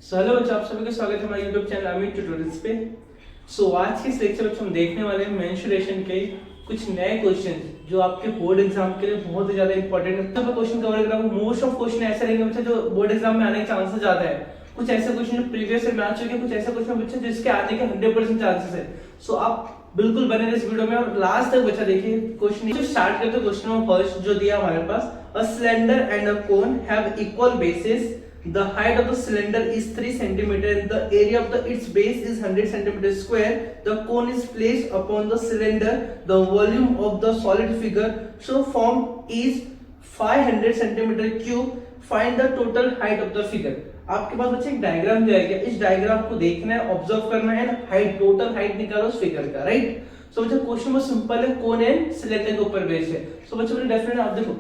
Hello बच्चों, आप सभी का स्वागत है हमारे YouTube चैनल अमित ट्यूटोरियल्स पे। आज के इस लेक्चर में हम देखने वाले हैं मेंस्ट्रुएशन के कुछ नए क्वेश्चन जो आपके बोर्ड एग्जाम के लिए बहुत ही ज्यादा इंपॉर्टेंट है। तो क्वेश्चन कवर करेंगे। मोस्ट ऑफ क्वेश्चन ऐसे रहेंगे बच्चे जो बोर्ड एग्जाम में आने के चांसेस ज्यादा है। कुछ ऐसे क्वेश्चन जो प्रीवियस ईयर में आ चुके हैं, कुछ ऐसे क्वेश्चन बच्चे जिसके आने के 100% चांसेस है। सो आप बिल्कुल बने रहे इस वीडियो में और लास्ट तक बच्चा देखिए। क्वेश्चन स्टार्ट करते हैं। क्वेश्चन नंबर फर्स्ट जो दिया हमारे पास, a cylinder and a cone have equal basis. The height of the cylinder is 3 cm and the area of its base is 100 cm square. The cone is placed upon the cylinder. The volume of the solid figure so formed is 500 cm cube. Find the total height of the figure. आपके पास बच्चे एक diagram दिया गया, इस diagram को देखना है, observe करना है, हाइट टोटल हाइट निकालो उस फिगर का, राइट। सो बच्चे क्वेश्चन बहुत सिंपल है, कोन एंड सिलेंडर के ऊपर बेस है। सो बच्चे डेफिनेटली आप देखो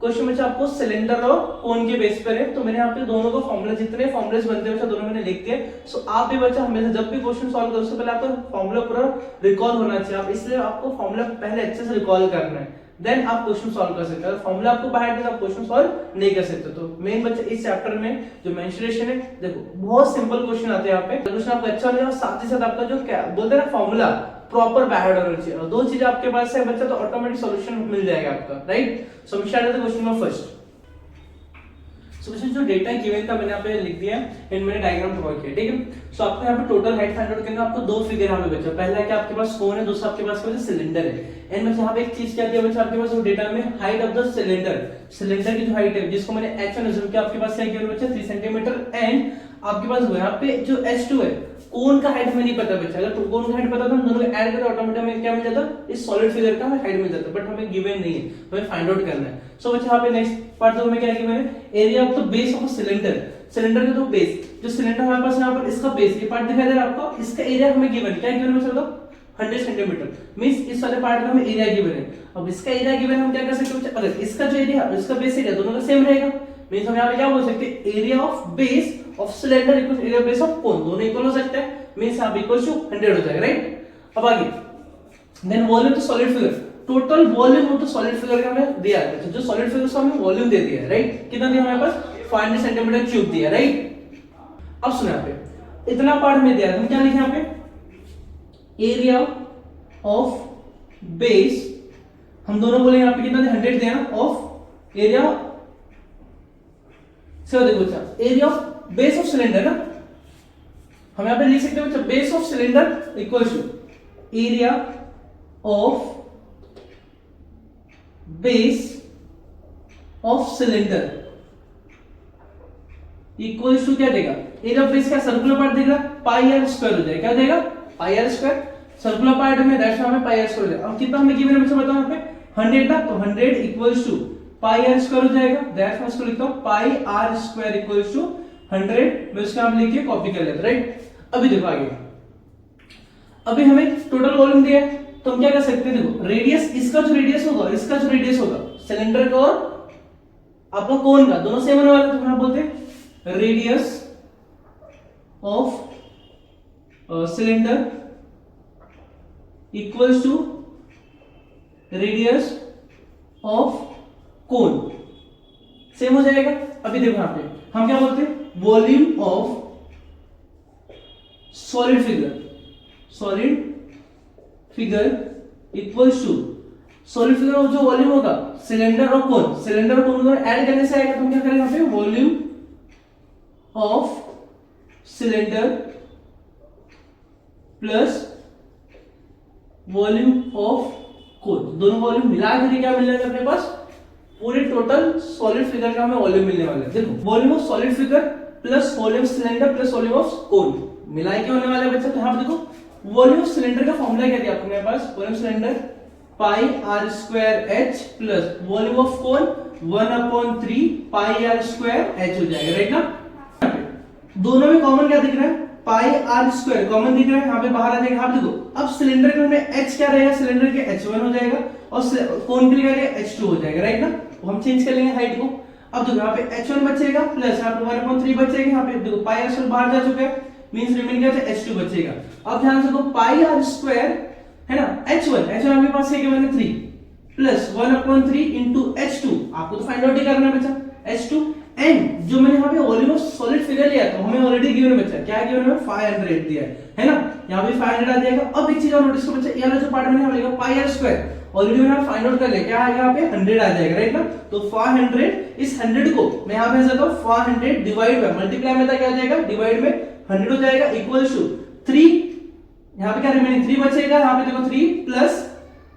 क्वेश्चन में आपको सिलेंडर और कोन के बेस पर है, तो मैंने यहाँ पे दोनों का फॉर्मूला, जितने फॉर्मूलेस बनते हैं दोनों मैंने लिख दिए। सो आप भी बच्चा हमेशा जब भी क्वेश्चन सॉल्व करो उससे पहले आपको फॉर्मूला पूरा रिकॉल होना चाहिए। आप इसलिए आपको फॉर्मूला पहले अच्छे से रिकॉल करना है, देन आप क्वेश्चन सॉल्व कर सकते हैं। अगर फॉर्मूला आपको बाहर नहीं, आप क्वेश्चन सॉल्व नहीं कर सकते। तो मेन बच्चा इस चैप्टर में जो मेंस्ट्रुएशन है, देखो बहुत सिंपल क्वेश्चन आते हैं यहाँ पे। क्वेश्चन आपका अच्छा होगा, साथ ही साथ आपका जो क्या बोलते हैं ना फॉर्मूला प्रॉपर बाहर होना चाहिए। और दो चीजें आपके पास है बच्चा, तो ऑटोमेटिक सॉल्यूशन मिल जाएगा आपका, राइट। सो हम स्टार्ट करते हैं क्वेश्चन नंबर फर्स्ट। जो डेटा गिवन था मैंने यहाँ पे लिख दिया है एंड मैंने डायग्राम ड्रॉ किया, ठीक है। सो आपको यहाँ पे टोटल हाइट फाइंड आउट करना, आपको दो फिगर यहाँ पे बचा। पहला क्या आपके पास कोन है, दूसरा आपके पास सिलेंडर है। एंड बच्चा यहाँ पे एक चीज क्या दिया बच्चा आपके पास डेटा में, height of the cylinder, cylinder की जो हाइट है जिसको मैंने h1 अज्यूम किया, आपके पास क्या गिवन बच्चा 3 सेंटीमीटर। एंड आपके पास यहाँ पे जो h2 है, कोन का हाइट हमें नहीं पता बच्चा। अगर कोन का हाइट पता था हम दोनों को ऐड करते ऑटोमेटिक हमें क्या मिल जाता, इस सॉलिड फिगर का हमें हाइट मिल जाता, बट हमें गिवन नहीं है, हमें फाइंड आउट करना है। सो बच्चा यहाँ पे नेक्स्ट पार्ट तो हमें क्या गिवन है, area of the base of cylinder, cylinder का जो बेस, जो सिलेंडर हमारे पास यहाँ पर इसका बेस, ये पार्ट दिखाई दे रहा है आपको, इसका एरिया हमें गिवन क्या गिवन बच्चा, 100 सेंटीमीटर। मींस इस वाले पार्ट में हमें एरिया गिवन है। अब इसका एरिया गिवन हम क्या कर सकते हैं, अगर इसका जो एरिया और इसका बेस एरिया दोनों का सेम रहेगा, मींस हम यहाँ पे क्या बोल सकते हैं, area of base of cylinder equals area of base of cone, दोनों इक्वल हो सकते हैं। मींस यहाँ पे इक्वल्स टू 100 हो जाएगा, राइट। अब आगे then volume of solid figure, total volume of the solid figure का हमें दिया है, जो सॉलिड फिगर का हमें वॉल्यूम दे दिया है, राइट। कितना दिया हमारे पास, 500 सेंटीमीटर क्यूब दिया, राइट। अब सुनो यहाँ पे इतना पार्ट में दिया है, हम क्या लिखे यहाँ पे, एरिया ऑफ बेस, हम दोनों बोले यहाँ पे कितना दिया, 100 दिया ऑफ एरिया, चलो देखो बच्चा area of base of cylinder ना, हम यहाँ पे लिख सकते हैं बच्चा base of cylinder equal to area of base of cylinder equal to क्या देगा, एरिया ऑफ बेस का सर्कुलर पार्ट देगा पाई आर स्क्वायर हो जाएगा, क्या देगा pi r square, circular part में दैट्स हमें पाई आर स्क्वायर हो जाएगा। अब कितना हमें गिवन है बच्चा बताओ, यहाँ पे 100 था, तो 100 equals to pi r square हो जाएगा, दैट्स मैं इसको लिखता हूं pi r square equals to 100। मैं इसका नाम लिख के कॉपी कर लेता, राइट। अभी देखो आगे, अभी हमें टोटल वॉल्यूम दिया है, तो हम क्या कर सकते हैं, देखो रेडियस, इसका जो रेडियस होगा, इसका जो रेडियस होगा सिलेंडर का और आपका कोन का, दोनों सेम होने वाले, तो हम बोलते हैं radius of cylinder equals to radius of cone, same हो जाएगा। अभी देखो यहाँ पे हम क्या बोलते हैं, volume of solid figure, solid figure equals to solid figure of जो वॉल्यूम होगा सिलेंडर और कोन, सिलेंडर और कोन को ऐड करने से आएगा, तो हम क्या करेंगे यहाँ पे, volume of cylinder plus volume of कोन, दोनों वॉल्यूम मिला के क्या मिल जाएगा अपने पास, पूरे टोटल सॉलिड फिगर का हमें वॉल्यूम मिलने वाला है। देखो volume of solid figure plus volume cylinder plus volume of कोन मिला के होने वाला है बच्चा। तो यहाँ पे देखो वॉल्यूम सिलेंडर का फॉर्मूला क्या दिया अपने पास, volume cylinder pi r square h plus volume of cone 1/3 pi r square h हो जाएगा, राइट ना। दोनों में कॉमन क्या दिख रहा है, पाई आर स्क्वायर कॉमन दिख रहा है, यहाँ पे बाहर आ जाएगा। यहाँ देखो अब सिलेंडर के में h क्या रहेगा, सिलेंडर के h1 हो जाएगा और कोन के लिए h2 हो जाएगा, राइट ना। हम चेंज कर लेंगे हाइट को। अब देखो यहाँ पे h1 बचेगा प्लस यहाँ पे 1/3 बचेगा, यहाँ पे देखो पाई आर स्क्वायर बाहर जा चुका है, मींस रिमेनिंग क्या है, h2 बचेगा। अब ध्यान से देखो पाई आर स्क्वायर है ना, h1 आपके पास है कि मैंने 3 प्लस 1/3 इनटू h2, आपको तो फाइंड आउट ही करना है बच्चा h2। एंड जो मैंने यहाँ पे वॉल्यूम ऑफ सॉलिड फिगर लिया तो हमें ऑलरेडी गिवन बच्चा क्या गिवन है 500 दिया है ना, यहाँ पे 500 आ जाएगा। अब एक चीज और नोटिस करो बच्चा, ये वाला जो पार्ट मैंने यहाँ लिखा पाई आर स्क्वायर ऑलरेडी मैंने फाइंड आउट कर लिया, क्या आएगा यहाँ पे 100 आ जाएगा राइट ना। तो 500 इस 100 को मैं यहाँ पे ऐसे देता हूँ 400 डिवाइड बाय मल्टीप्लाई में क्या हो जाएगा डिवाइड में 100 हो जाएगा इक्वल्स टू 3, यहाँ पे क्या रिमेनिंग 3 बचेगा, यहाँ पे देखो 3 प्लस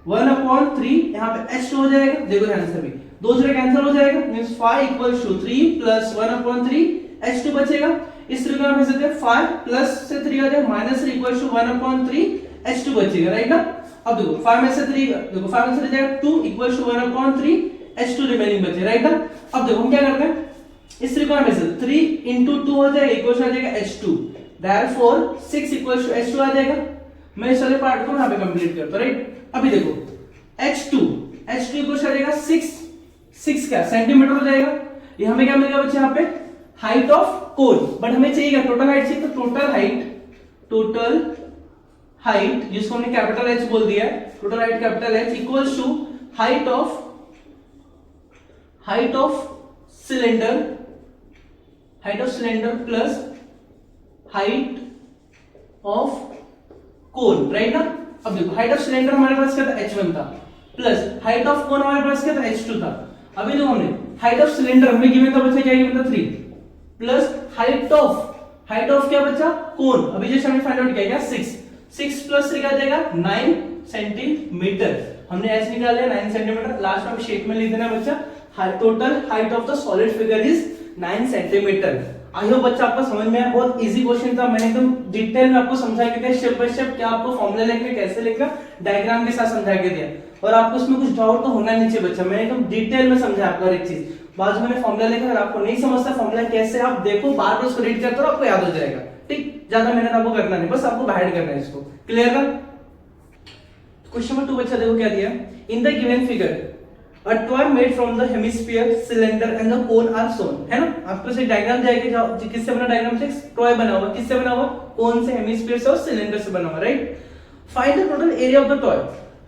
1/3 यहाँ पे h2 हो जाएगा, देखो ध्यान से भी दो से कैंसिल हो जाएगा means 5 equals to 3 plus 1/3 h2 बचेगा। इस तरीके में भेज देते हैं 5 प्लस से 3 आ जाएगा माइनस 3 इक्वल्स टू 1/3 h2 बचेगा राइट ना। अब देखो 5 में से 3 देखो 5 में से जाएगा 2 इक्वल्स टू 1/3 h2 रिमेनिंग बचे राइट ना। अब देखो हम क्या करते हैं इस तरीके में से 3 into 2 हो जाएगा इक्वल्स आ जाएगा h2, therefore 6 equals to h2 आ जाएगा। मैं इस वाले पार्ट को यहां पे कंप्लीट करता हूं राइट। अभी देखो h2 इक्वल्स आ जाएगा 6 क्या सेंटीमीटर हो जाएगा। ये हमें क्या मिलेगा बच्चे यहाँ पे हाइट ऑफ कोन, बट हमें चाहिए टोटल हाइट चाहिए, तो टोटल हाइट जिसको हमने कैपिटल H बोल दिया है, total height capital H equals to height of cylinder plus height of cone right ना। अब देखो हाइट ऑफ सिलेंडर हमारे पास क्या था h1 था, प्लस हाइट ऑफ कोन हमारे पास क्या था h2 था। अभी देखो हमने हाइट ऑफ सिलेंडर हमें गिवन था बच्चा क्या गिवन था 3 प्लस हाइट ऑफ क्या बच्चा कोन, अभी जैसे हमने फाइंड आउट किया क्या 6 प्लस 3 क्या आ जाएगा 9 सेंटीमीटर। हमने एच निकाल लिया 9 सेंटीमीटर, लास्ट में शेप में लिख देना बच्चा total height of the solid figure is 9 centimetre. I hope बच्चा आपको समझ में आया, बहुत इजी क्वेश्चन था, मैंने एकदम डिटेल में आपको समझा के दिया स्टेप बाय स्टेप क्या आपको फॉर्मूला लिखना कैसे लिखना डायग्राम के साथ समझा के दिया, और आपको उसमें कुछ डाउट तो होना नहीं चाहिए बच्चा, मैंने एकदम डिटेल में समझा आपको हर एक चीज। बाद में मैंने फॉर्मूला लिखा, अगर आपको नहीं समझता फॉर्मूला कैसे आप देखो बार बार उसको रीड करते हो आपको याद हो जाएगा, ठीक, ज्यादा मेहनत आपको करना नहीं, बस आपको बाहर करना है इसको, क्लियर ना। क्वेश्चन नंबर 2 बच्चा देखो क्या दिया, in the given figure A toy made from the hemisphere, cylinder and the cone are shown, है ना। आपको से डायग्राम जाएगा किससे बना, डायग्राम से टॉय बना हुआ, किससे बना हुआ कोन से, हेमिस्फीयर से और सिलेंडर से बना हुआ right. Find the total area of the toy,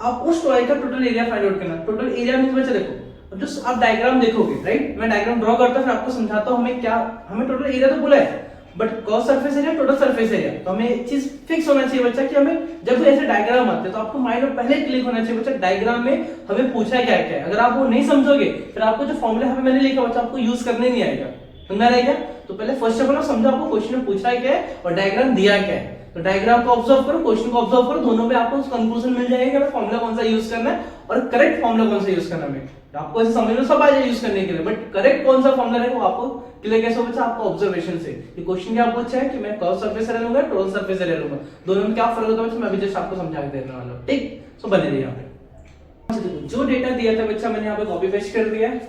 आप उस टॉय का टोटल एरिया फाइंड आउट करना। टोटल एरिया मींस बच्चा देखो अब जो आप डायग्राम देखोगे राइट, मैं डायग्राम ड्रॉ करता हूं फिर आपको समझाता हूं हमें टोटल एरिया तो बोला है, but cross surface area total surface area, तो हमें एक चीज फिक्स होना चाहिए बच्चा कि हमें जब भी ऐसे डायग्राम आते हैं तो आपको माइंड में पहले क्लिक होना चाहिए बच्चा डायग्राम में हमें पूछा क्या है। अगर आप वो नहीं समझोगे फिर आपको जो फॉर्मूला यहाँ पे मैंने लिखा बच्चा आपको यूज करने नहीं आएगा, समझा रहेगा। तो पहले फर्स्ट ऑफ ऑल समझो आपको क्वेश्चन में पूछा क्या है और डायग्राम दिया क्या है, तो डायग्राम को ऑब्जर्व करो, क्वेश्चन को ऑब्जर्व करो, दोनों पे आपको कंक्लूजन मिल जाएगा कि फॉर्मूला कौन सा यूज करना है और करेक्ट फॉर्मूला कौन सा यूज करना है। आपको ऐसे समझ में सब आ जाए यूज करने के लिए, बट करेक्ट कौन सा फॉर्मूला है वो आपको क्लियर कैसे होगा आपको ऑब्जर्वेशन से। ये क्वेश्चन क्या पूछा है कि मैं कर्व सरफेस एरिया लूंगा टोटल सरफेस एरिया लूंगा, दोनों में क्या फर्क होता है मैं अभी जस्ट आपको समझा के देने वाला हूं, ठीक। सो बने रहिए यहाँ पे। जो डेटा दिया था बच्चा मैंने यहाँ पे कॉपी पेस्ट कर दिया है,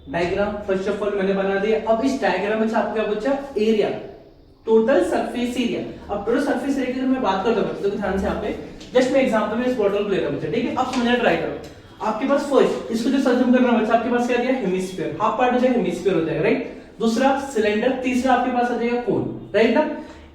डायग्राम फर्स्ट ऑफ ऑल मैंने बना दिया। अब इस डायग्राम में आपको क्या पूछा, एरिया, टोटल सरफेस एरिया। अब टोटल सरफेस एरिया की मैं बात करता हूं तो ध्यान से यहाँ पे जस्ट मैं एग्जांपल में इस बॉटल को ले रहा हूं बच्चा, ठीक है। अब समझना ट्राई करो, आपके पास फर्स्ट इसको जो सजम करना बच्चा आपके पास क्या दिया हेमिस्फीयर, हाफ पार्ट हो जाएगा हेमिस्फीयर हो जाएगा राइट, दूसरा सिलेंडर, तीसरा आपके पास आ जाएगा कोन राइट ना।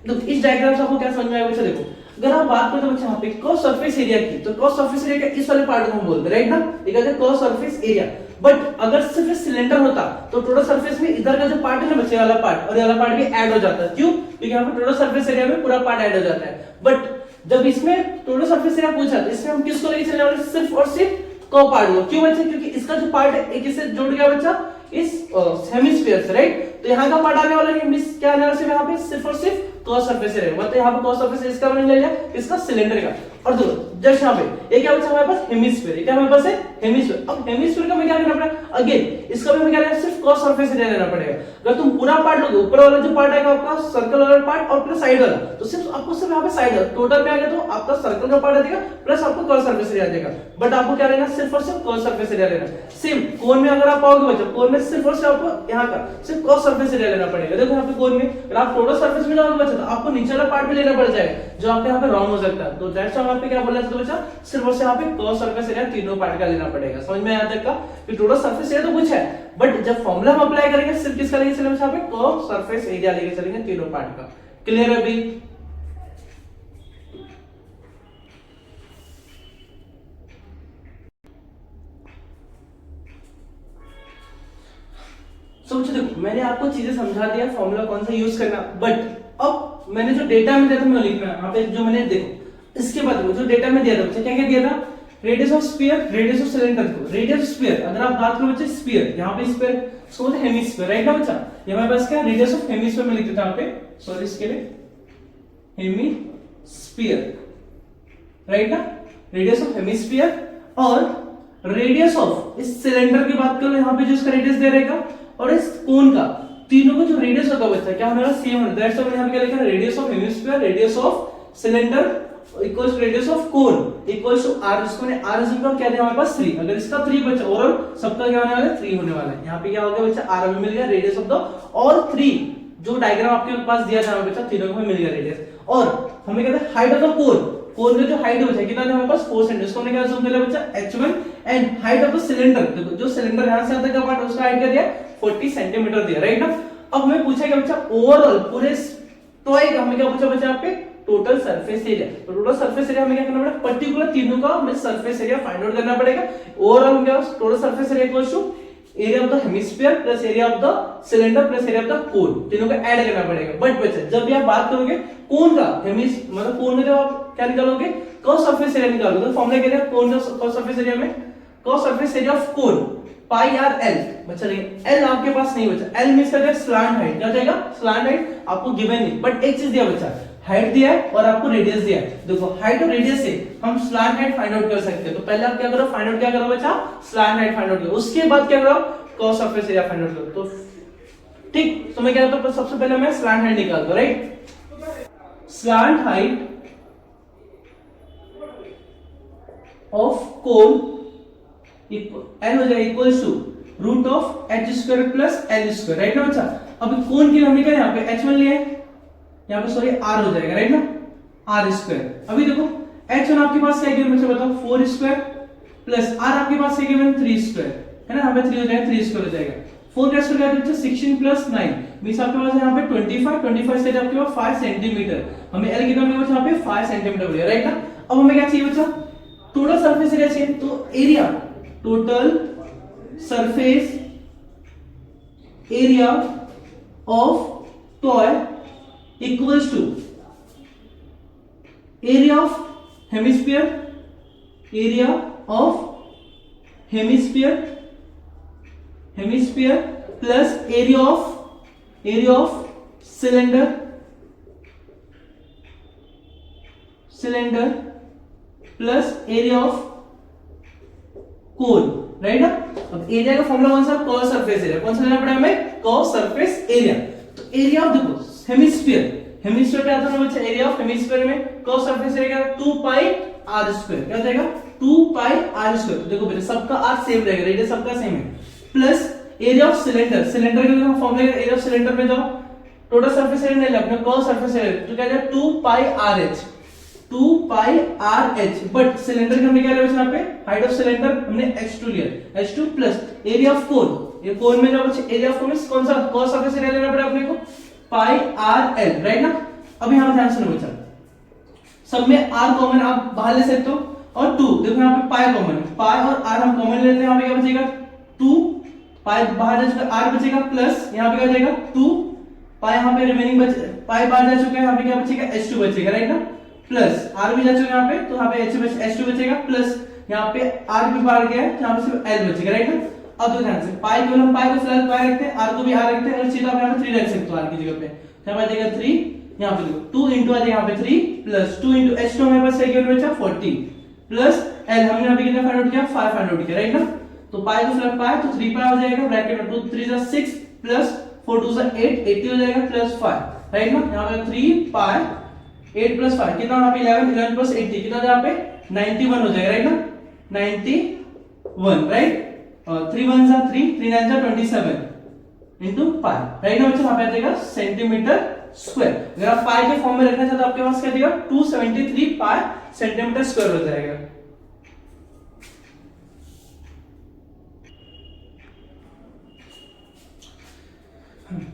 तो इस डायग्राम से आपको क्या समझ में आएगा बच्चा, देखो अगर आप बात करते हैं बच्चा यहाँ पे कर्व सरफेस एरिया की, तो कर्व सरफेस एरिया का इस वाले पार्ट को हम बोलते हैं राइट ना, ये कहते हैं कर्व सरफेस एरिया। बट अगर सिर्फ सिलेंडर होता तो टोटल सरफेस में इधर का जो पार्ट है ना बच्चे वाला पार्ट और ये वाला पार्ट भी ऐड हो जाता है, क्यों, क्योंकि यहाँ पे टोटल सरफेस एरिया में पूरा पार्ट ऐड हो जाता है। बट जब इसमें टोटल सरफेस एरिया पूछा तो इसमें हम किसको लेके चलने वाले, सिर्फ और सिर्फ कर्व पार्ट को, क्यों बच्चे, क्योंकि इसका जो पार्ट है एक इससे जुड़ गया बच्चा इस हेमिस्फीयर से राइट, तो यहाँ का पार्ट आने वाला नहीं, मिस क्या आने वाला है यहाँ पे सिर्फ और सिर्फ कर्व सरफेस एरिया, मतलब यहाँ पे कर्व सरफेस इसका मैंने ले लिया, इसका सिलेंडर का। और देखो जस्ट यहाँ पे एक क्या बचा हमारे पास हेमिस्फीयर, क्या हमारे पास है हेमिस्फीयर। अब हेमिस्फीयर का हमें क्या करना पड़ेगा, अगेन इसका भी हमें क्या लेना, सिर्फ कर्व सरफेस एरिया लेना पड़ेगा। अगर तुम पूरा पार्ट लोगे, ऊपर वाला जो पार्ट आएगा आपका सर्कल वाला पार्ट और प्लस साइड वाला, तो सिर्फ आपको सिर्फ यहाँ पे साइड टोटल में आ गया तो आपका सर्कल का पार्ट आ जाएगा प्लस आपको कर्व सरफेस एरिया आ जाएगा। बट आपको क्या लेना, सिर्फ और सिर्फ कर्व सरफेस एरिया लेना। सेम कोन में अगर आप पाओगे बच्चा, कोन में सिर्फ और सिर्फ आपको यहाँ का सिर्फ कर्व सरफेस एरिया लेना पड़ेगा। देखो यहाँ पे कोन में अगर आप टोटल सरफेस में जाओगे बच्चा तो आपको नीचे वाला पार्ट भी लेना पड़ जाएगा जो आपके यहाँ पे रॉन्ग हो सकता है। तो दैट्स व्हाई यहाँ पे क्या बोला जाता है बच्चा, सिर्फ और सिर्फ यहाँ पे कर्व सरफेस एरिया तीनों पार्ट का लेना पड़ेगा। समझ में आया तक का कि टोटल सरफेस एरिया तो कुछ है, बट जब फॉर्मूला हम अप्लाई करेंगे सिर्फ किसका लेके चलेंगे, यहाँ पे कर्व सरफेस एरिया लेके चलेंगे तीनों पार्ट का। क्लियर है अभी। सोचो देखो मैंने आपको चीजें समझा दिया, फॉर्मूला कौन सा यूज करना, बट अब मैंने जो डेटा में दिया था मैं लिखना यहाँ पे, जो मैंने देखो इसके बाद जो डेटा में दिया था बच्चा, क्या क्या दिया था, radius of sphere, radius of cylinder को, रेडियस ऑफ स्फीयर अगर आप बात करो बच्चे स्फीयर, यहाँ पे स्फीयर इसको बोलते हैं हेमिस्फीयर, राइट ना बच्चा, ये हमारे पास क्या रेडियस ऑफ हेमिस्फीयर में लिख देता यहाँ पे, सॉरी इसके लिए हेमिस्फीयर, राइट ना, रेडियस ऑफ हेमिस्फीयर, और रेडियस ऑफ इस सिलेंडर की बात करो यहाँ पे जो इसका रेडियस दे रहेगा, और इस कोन का, तीनों का जो रेडियस होगा बच्चा क्या होगा, सेम होगा, दैट्स व्हाई यहाँ पे क्या लिखा है, radius of hemisphere, radius of cylinder equals radius of cone equals to r, जिसको मैंने r इज इक्वल क्या दिया हमारे पास 3, अगर इसका 3 बचा ओवरऑल सबका क्या होने वाला है 3 होने वाला है, यहाँ पे क्या हो गया बच्चा r हमें मिल गया रेडियस ऑफ द ऑल 3, जो डायग्राम आपके पास दिया था हमें बच्चा तीनों को मिल गया रेडियस, और हमें कहते हैं हाइट ऑफ द कोन, कोन का जो हाइट है बच्चा कितना था हमारे पास 4 सेंटीमीटर, इसको हमने क्या जूम कर लिया बच्चा h1, and height of the cylinder, देखो जो सिलेंडर यहां से तक का पार्ट उसका हाइट क्या दिया 40 सेंटीमीटर दिया, राइट ना। अब हमें पूछा गया बच्चा ओवरऑल पूरे टॉय का हमें क्या पूछा बच्चा यहाँ पे टोटल सरफेस एरिया, तो टोटल सरफेस एरिया हमें क्या करना पड़ेगा, पर्टिकुलर तीनों का हमें सरफेस एरिया फाइंड आउट करना पड़ेगा, ओवरऑल हम क्या total surface area equals to area of the hemisphere plus area of the cylinder plus area of the cone, तीनों का ऐड करना पड़ेगा, बट बच्चा जब भी आप बात करोगे कोन का हेमिस मतलब कोन में जब आप क्या निकालोगे कर्व सरफेस एरिया निकालोगे, तो फॉर्मूला क्या है कोन का कर्व सरफेस एरिया में curve surface area of cone pi R L, बच्चा नहीं एल आपके पास नहीं बच्चा, एल मींस क्या स्लैंट हाइट, क्या जाएगा स्लैंट हाइट आपको गिवन नहीं, बट एक चीज दिया बच्चा हाइट दिया है और आपको रेडियस दिया है, देखो हाइट और रेडियस से हम स्लैंट हाइट फाइंड आउट कर सकते हैं, तो पहले आप क्या करो फाइंड आउट क्या करो बच्चा स्लैंट हाइट फाइंड आउट करो, उसके बाद क्या करो curve surface area find out करो, तो ठीक, तो मैं क्या करता हूं सबसे पहले मैं स्लैंट हाइट निकालता हूं, right, slant height of cone L हो जाएगा equals to root of H square plus L square, right ना बच्चा। अब कोन के लिए हमने क्या यहाँ पे h1 लिया है, यहाँ पे सॉरी r हो जाएगा, राइट ना, r स्क्वायर, अभी देखो h1 आपके पास क्या गिवन बच्चा बताओ 4 स्क्वायर प्लस r आपके पास क्या गिवन 3 स्क्वायर है ना, यहाँ पे 3 हो जाएगा 3 स्क्वायर हो जाएगा, 4 का स्क्वायर क्या बच्चा 16 प्लस 9 मींस आपके पास यहाँ पे 25 से आपके पास 5 सेंटीमीटर, हमें l कितना मिलेगा यहाँ पे 5 सेंटीमीटर मिलेगा, राइट ना। अब हमें क्या चाहिए बच्चा टोटल सरफेस एरिया चाहिए, तो area total surface area of toy equals to area of hemisphere, area of hemisphere plus area of cylinder plus area of cone, right ना। अब एरिया का फॉर्मूला कौन सा कर्व सरफेस एरिया, कौन सा लेना पड़ा हमें कर्व सरफेस एरिया, तो एरिया ऑफ देखो हेमिस्फीयर पे आता है बच्चा, एरिया ऑफ हेमिस्फीयर में कर्व सरफेस एरिया 2 पाई r स्क्वायर, क्या हो जाएगा 2 पाई r स्क्वायर, देखो बेटा सबका r सेम रहेगा, रेडियस सबका सेम है, प्लस एरिया ऑफ सिलेंडर का फॉर्मूला एरिया ऑफ सिलेंडर में जाओ, टोटल सरफेस एरिया नहीं अपने कर्व सरफेस एरिया, तो क्या हो जाएगा 2 पाई RH, बट सिलेंडर का हमने क्या लिया यहाँ पे हाइट ऑफ सिलेंडर हमने h2 लिया, h2 प्लस एरिया ऑफ कोन, ये कोन में जब एरिया ऑफ कोन कौन सा कर्व सरफेस एरिया लेना पड़ा अपने को पाई RL, राइट ना। अब यहां ध्यान सुनो बच्चा, सब में r कॉमन आप बाहर ले सकते हो, और 2 देखो यहाँ पे पाई कॉमन है, पाई और r हम कॉमन लेते हैं, यहाँ पे क्या बचेगा 2 पाई बाहर जा चुका r बचेगा, प्लस यहाँ पे क्या जाएगा 2 पाई, यहाँ पे रिमेनिंग पाई बाहर जा चुका है, यहाँ पे क्या बचेगा h2 बचेगा, राइट ना, प्लस r भी जा चुका है यहाँ पे, तो यहाँ पे h2 बचेगा, प्लस यहाँ पे r भी बाहर गया है, यहाँ पे सिर्फ l बचेगा, राइट ना। अब तो ध्यान से पाई केवल हम पाई को फिलहाल पाई रखते हैं, r को भी r रखते हैं, और सीधा आप यहाँ पे 3 रख सकते हो r की जगह पे, क्या बचेगा 3, यहाँ पे देखो 2 into आ जाएगा यहाँ पे 3 प्लस 2 into h2 हमारे पास क्या बचा 40 प्लस l हमने यहाँ पे कितना फाइंड आउट किया 5 फाइंड आउट किया, राइट ना। तो पाई को फिलहाल पाई तो 3 पाई हो जाएगा, ब्रैकेट में 2 3 जा 6 प्लस 4 2 जा 8 80 हो जाएगा प्लस 5, राइट ना। यहाँ पे 3 पाई 8 प्लस 5 कितना यहाँ पे 11 प्लस 80 कितना यहाँ पे 91 हो जाएगा, राइट ना 91, राइट। 3 1 जा 3 3 9 जा 27 into पाई, राइट ना बच्चों, यहाँ पे आ जाएगा सेंटीमीटर स्क्वायर। अगर आप पाई के फॉर्म में रखना चाहते हो आपके पास क्या देगा 273 पाई सेंटीमीटर स्क्वायर हो जाएगा।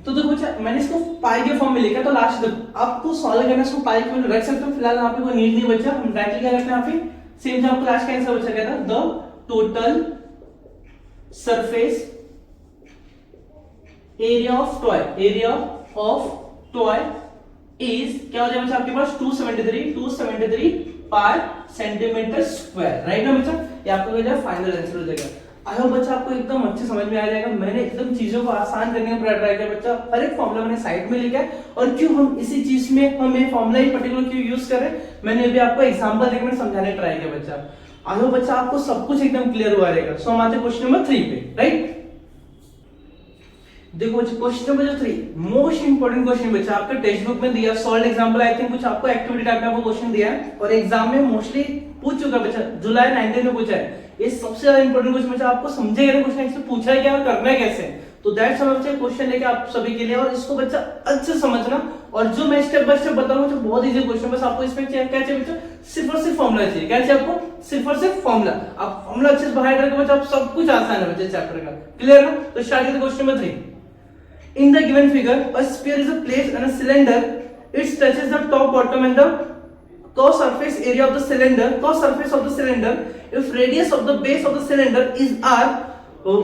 तो देखो बच्चा मैंने इसको पाई के फॉर्म में लिखा, तो लास्ट तक आपको सॉल्व करना इसको पाई के फॉर्म में रख सकते हो, फिलहाल यहाँ पे कोई नीड नहीं बचा, हम डायरेक्टली क्या करते हैं यहाँ पे सेम जो आपको लास्ट का आंसर बचा गया था, the total surface area of toy is क्या हो जाएगा बच्चा आपके पास 273 पर सेंटीमीटर स्क्वायर, राइट ना बच्चा? ये आपका हो जाएगा फाइनल आंसर हो जाएगा। आई होप बच्चा आपको एकदम अच्छे समझ में आ जाएगा। मैंने एकदम चीजों को आसान करने का पूरा ट्राई किया बच्चा। हर एक फॉर्मूला मैंने साइड में लिखा है और क्यों हम इसी चीज में हम ये फॉर्मूला ही पर्टिकुलर क्यों यूज कर रहे हैं, मैंने अभी आपको एग्जांपल देकर मैंने समझाने ट्राई किया बच्चा। आई होप बच्चा आपको सब कुछ एकदम क्लियर हुआ रहेगा। सो हम आते हैं क्वेश्चन नंबर 3 पे, राइट? देखो बच्चा question number 3 most important question बच्चा आपके टेक्स्ट बुक में दिया, सॉल्व एग्जांपल आई थिंक कुछ आपको एक्टिविटी टाइप में आपको क्वेश्चन दिया है और एग्जाम में मोस्टली पूछ चुका बच्चा, जुलाई 19 में पूछा है। ये सबसे ज्यादा इंपोर्टेंट क्वेश्चन बच्चा, आपको समझेगा क्वेश्चन इससे पूछा है क्या और करना है कैसे, तो दैट्स व्हाई बच्चा क्वेश्चन लेके आप सभी के लिए, और इसको बच्चा अच्छे से समझना। और जो मैं स्टेप बाय स्टेप बताऊंगा जो बहुत इजी क्वेश्चन, बस आपको इसमें क्या चाहिए बच्चा, सिर्फ और सिर्फ फॉर्मूला चाहिए। क्या चाहिए आपको? सिर्फ और सिर्फ फॉर्मूला। आप फॉर्मूला अच्छे से बाहर रखोगे बच्चा, आप सब कुछ आसान है बच्चा चैप्टर का, क्लियर ना? तो स्टार्ट करते question number 3। In the given figure, a sphere is placed in a cylinder. It touches the top, bottom, and the cos surface area of the cylinder. Cos surface of the cylinder. If radius of the base of the cylinder is r,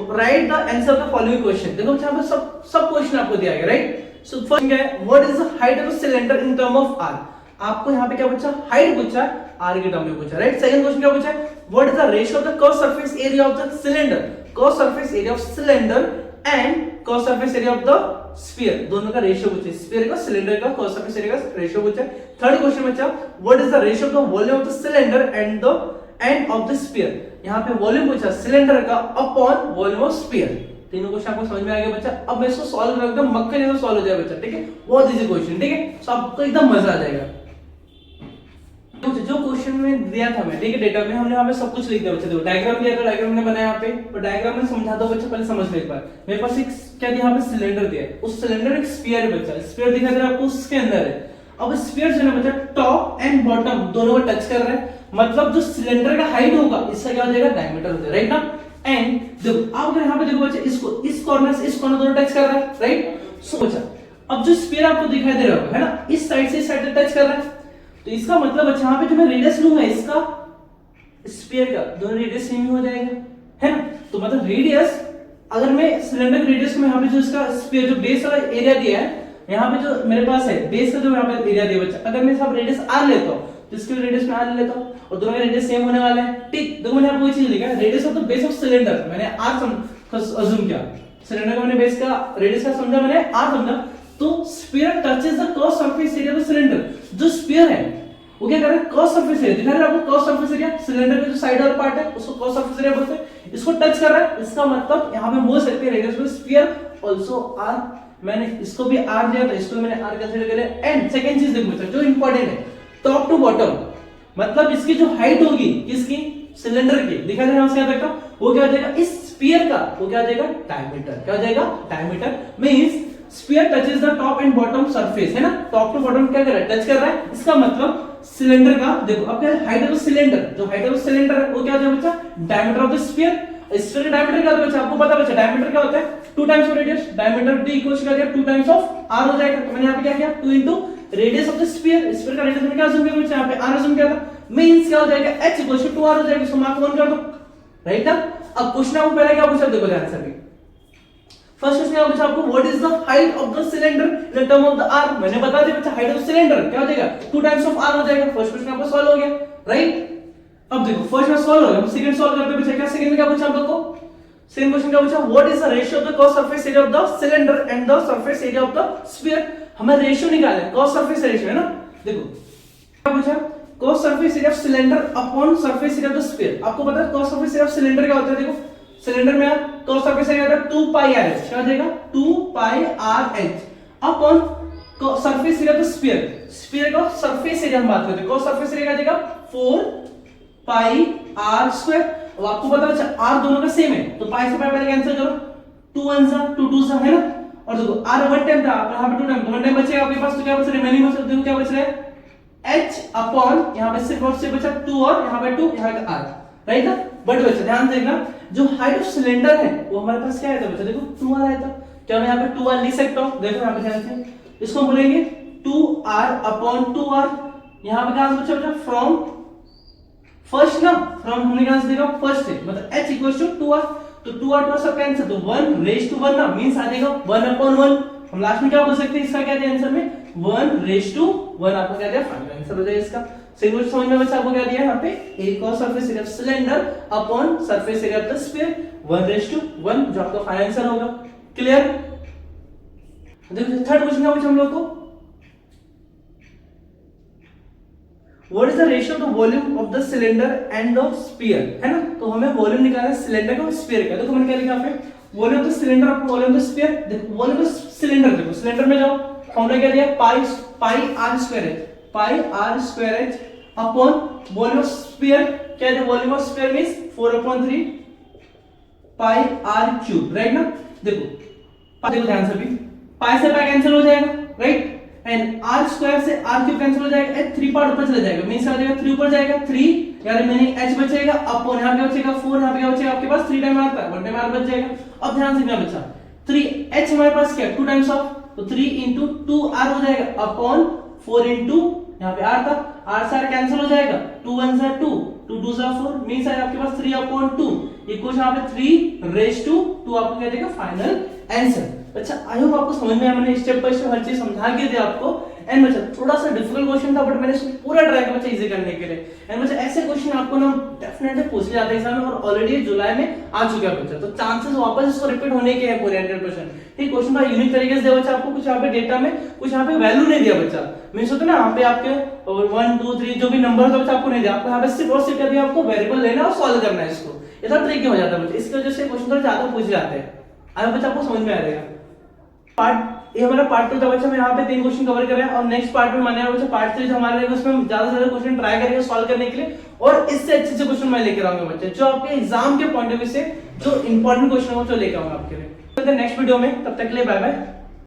write the answer of the following question. देखो यहाँ पे सब question आपको दिया गया, right? So first क्या है? What is the height of the cylinder in term of r? आपको यहाँ पे क्या पूछा? हाइट पूछा, r के टर्म में पूछा, राइट? सेकंड क्वेश्चन क्या पूछा? What is the ratio of the cos surface area of the cylinder? Cos surface area of cylinder and cos surface area of the sphere, दोनों का रेशियो पूछे, sphere का cylinder का cos surface area का ratio पूछा। Third question बच्चा, what is the ratio of the volume of the cylinder and the end of the sphere? यहाँ पे वॉल्यूम पूछा सिलेंडर का अपॉन वॉल्यूम ऑफ स्फीयर। तीनों क्वेश्चन आपको समझ में आ गया बच्चा। अब मैं इसको सॉल्व कर दूं, मक्के जैसा सॉल्व हो जाए बच्चा, ठीक है? बहुत इजी क्वेश्चन, ठीक है? सो आपको एकदम मजा आ जाएगा। जो क्वेश्चन में दिया था मैं, ठीक है, डेटा में हमने यहाँ पे सब कुछ लिख दिया बच्चे। देखो डायग्राम दिया था, डायग्राम ने बनाया यहाँ पे, और डायग्राम में समझाता हूं बच्चे, पहले समझ लो एक बार। मेरे पास एक क्या दिया यहाँ पे, सिलेंडर दिया है, उस सिलेंडर एक स्फीयर है बच्चा, स्फीयर दिखा दे रहा है आपको, उसके अंदर है। अब स्फीयर जो है बच्चा टॉप एंड बॉटम दोनों को टच कर रहा है, मतलब जो सिलेंडर का हाइट होगा इसका क्या हो जाएगा, डायमीटर हो जाएगा, राइट ना? एंड देखो आप अगर यहाँ पे देखो बच्चे, इसको इस कॉर्नर से इस कॉर्नर दोनों टच कर रहा है, राइट? सो बच्चा अब जो स्फीयर आपको दिखाई दे रहा होगा, है ना, इस साइड से इस साइड तक टच कर रहा है, तो इसका मतलब अच्छा यहाँ पे जो मैं रेडियस लूंगा इसका स्फीयर का, दोनों रेडियस सेम ही हो जाएगा, है ना? तो मतलब रेडियस, अगर मैं सिलेंडर के रेडियस में यहाँ पे जो इसका स्फीयर जो बेस वाला एरिया दिया है, यहाँ पे जो मेरे पास है बेस का जो यहाँ पे एरिया दिया बच्चा, अगर मैं सब रेडियस आर लेता हूँ तो इसके रेडियस में आर लेता हूँ और दोनों का रेडियस सेम होने वाला है, ठीक? देखो मैंने आपको ये चीज लिखा है, radius of the base of cylinder, मैंने आर अज्यूम किया, सिलेंडर का मैंने बेस का रेडियस का समझा, मैंने आर समझा, तो sphere touches the cross surface area of the cylinder. जो स्फीयर है वो क्या कर रहा है, क्रॉस सरफेस एरिया दिखा रहा है आपको, क्रॉस सरफेस एरिया, सिलेंडर का जो साइड वाला पार्ट है उसको क्रॉस सरफेस एरिया बोलते हैं, इसको टच कर रहा है, इसका मतलब यहाँ पे बोल सकते हैं रेडियस में स्फीयर आल्सो आर। मैंने इसको भी आर दिया तो इसको मैंने आर कंसीडर कर लिया। एंड सेकंड चीज देखो जो इंपॉर्टेंट है, टॉप टू बॉटम, मतलब इसकी जो हाइट होगी किसकी, सिलेंडर की, दिखा दे रहा हूं यहाँ तक, वो क्या हो जाएगा, इस स्फीयर का वो क्या हो जाएगा, डायमीटर। क्या हो जाएगा, diameter. Means sphere touches the top and bottom surface, है ना, टॉप टू बॉटम क्या कर रहा है, टच कर रहा है, इसका मतलब सिलेंडर का देखो, अब क्या हाइट ऑफ सिलेंडर, जो हाइट ऑफ सिलेंडर है वो क्या हो जाएगा बच्चा, diameter of the sphere. Sphere का डायमीटर क्या होता है बच्चा, आपको पता है बच्चा, डायमीटर क्या होता है, 2 times of radius, diameter d equals क्या हो जाएगा, 2 टाइम्स ऑफ r हो जाएगा। तो मैंने यहाँ पे क्या किया, 2 into radius of the sphere, sphere का रेडियस मैंने क्या अज्यूम किया बच्चा, यहाँ पे r अज्यूम किया था, मींस क्या हो जाएगा, h इक्वल्स टू 2r हो जाएगा। इसको मार्क 1 कर दो, राइट ना? अब क्वेश्चन आपको पहले क्या पूछा, देखो ध्यान से। फर्स्ट क्वेश्चन क्या पूछा आपको, what is the height of the cylinder in term of the r? मैंने बता दिया बच्चा, हाइट ऑफ सिलेंडर क्या हो जाएगा, 2 टाइम्स ऑफ r हो जाएगा। फर्स्ट क्वेश्चन आपका सॉल्व हो गया, राइट? अब देखो फर्स्ट में सॉल्व हो गया, सेकंड सॉल्व करते बच्चा, क्या सेकंड में क्या पूछा आपको, सेकंड क्वेश्चन क्या पूछा, what is the ratio of the cross surface area of the cylinder and the surface area of the sphere? हमें रेशियो निकालना है, क्रॉस सरफेस रेशियो, है ना? देखो क्या पूछा, cross surface area of cylinder upon surface area of the sphere. आपको पता है cross surface area of cylinder क्या होता है, देखो सिलेंडर में क्रॉस सरफेस एरिया होता है 2 पाई r h, क्या हो जाएगा, 2 पाई r h upon surface area of the sphere. Sphere का सरफेस एरिया हम बात करते हैं, क्रॉस सरफेस एरिया क्या हो जाएगा, 4 पाई r स्क्वायर। अब आपको पता है r दोनों का सेम है, तो पाई से पाई पहले कैंसिल करो, 2 1 जा 2 2 जा, है ना? और देखो r 1 टाइम था, आप यहां पे 2 टाइम, तो 1 टाइम बचेगा आपके पास, तो क्या बच रहा है, रिमेनिंग बच रहा है, देखो क्या बच रहा है, h अपॉन यहां पे सिर्फ और सिर्फ बचा 2 और यहां पे 2, यहां पे r, राइट ना? बट बच्चा ध्यान देखना, जो हाइट ऑफ सिलेंडर है वो हमारे पास क्या है, बच्चा देखो 2r आया था, क्या मैं यहां पे 2r लिख सकता हूं, देखो यहां पे ध्यान से, इसको हम बोलेंगे 2r अपॉन 2r। यहां पे क्या बच्चा बच्चा फ्रॉम फर्स्ट ना, फ्रॉम हमने कहां से देखा, फर्स्ट है, मतलब h इक्वल्स टू 2r। तो 2 और 2 सब कैंसिल, तो 1 रेज टू 1 ना मींस आ जाएगा 1/1। हम लास्ट में क्या बोल सकते हैं इसका क्या दिया आंसर में 1 रेज टू 1 आपको क्या दिया फाइनल आंसर हो जाएगा इसका। सिंगल समझ में बच्चा आपको क्या दिया यहाँ पे a cos surface area of cylinder upon surface area of the sphere 1 raise to 1 जो आपका फाइनल आंसर होगा। क्लियर। देखो थर्ड क्वेश्चन क्या पूछा हम लोग को, What is the ratio of the volume of the cylinder and the sphere, है ना। तो हमें वॉल्यूम निकालना है सिलेंडर का और स्फीयर का। देखो मैंने क्या लिखा यहाँ पे वॉल्यूम ऑफ द सिलेंडर और वॉल्यूम ऑफ द स्फीयर। देखो वॉल्यूम ऑफ सिलेंडर, देखो सिलेंडर में जाओ, फॉर्मूला क्या दिया पाई r square h, pi r square h upon volume of sphere क्या है, volume of sphere means 4/3 pi r cube, right ना। देखो ध्यान से भी पाई से पाई कैंसिल हो जाएगा, राइट, एंड r स्क्वायर से r क्यूब कैंसिल हो जाएगा, h 3 पार्ट ऊपर चला जाएगा मींस आ जाएगा 3 ऊपर जाएगा 3 यार रिमेनिंग h बचेगा अपॉन यहां पे बचेगा 4, यहां पे क्या बचेगा आपके पास 3 टाइम r था 1 टाइम r बच जाएगा। अब ध्यान से क्या बचा 3h हमारे पास क्या 2 टाइम्स ऑफ, तो 3 into 2r हो जाएगा अपॉन 4 into यहां पे r था, r से r कैंसिल हो जाएगा 2 1 are 2 2 2 are 4 मींस है आपके पास 3/2 इक्वल यहां पे 3 रेज टू 2 आपको क्या देगा फाइनल आंसर। अच्छा आई होप आपको समझ में आया, मैंने स्टेप बाय स्टेप हर चीज समझा के दिया आपको। एंड बच्चा थोड़ा सा डिफिकल्ट क्वेश्चन था बट मैंने इसको पूरा ट्राई किया बच्चा इजी करने के लिए। एंड बच्चा ऐसे क्वेश्चन आपको ना डेफिनेटली पूछे जाते हैं एग्जाम में और ऑलरेडी जुलाई में आ चुका है बच्चा, तो चांसेस वापस इसको रिपीट होने के हैं पूरे 100%। ठीक क्वेश्चन का यूनिक तरीके से दिया बच्चा, आपको कुछ यहाँ पे डेटा में कुछ यहाँ पे वैल्यू नहीं दिया बच्चा, मींस होता है ना यहाँ पे आपके 1 2 3 जो भी नंबर होता है बच्चा आपको नहीं दिया, आपको यहाँ पे सिर्फ और सिर्फ क्या दिया आपको वेरिएबल लेना और सॉल्व करना है इसको, इतना तरीके हो जाता है बच्चा। इसकी वजह से क्वेश्चन थोड़ा ज्यादा पूछे जाते हैं। आई बच्चा आपको समझ में आ जाएगा। पार्ट ये हमारा पार्ट 2 था बच्चा, मैं यहाँ पे 3 क्वेश्चन कवर कर रहे हैं और नेक्स्ट पार्ट में माने बच्चा पार्ट 3 हमारे रहेगा, उसमें हम ज्यादा से ज्यादा क्वेश्चन ट्राई करेंगे सॉल्व करने के लिए और इससे अच्छे से क्वेश्चन मैं लेकर आऊंगा बच्चे जो आपके एग्जाम के पॉइंट ऑफ व्यू से जो इंपॉर्टेंट क्वेश्चन हो जो लेकर आऊंगा आपके लिए। नेक्स्ट वीडियो में, तब तक के लिए बाय बाय।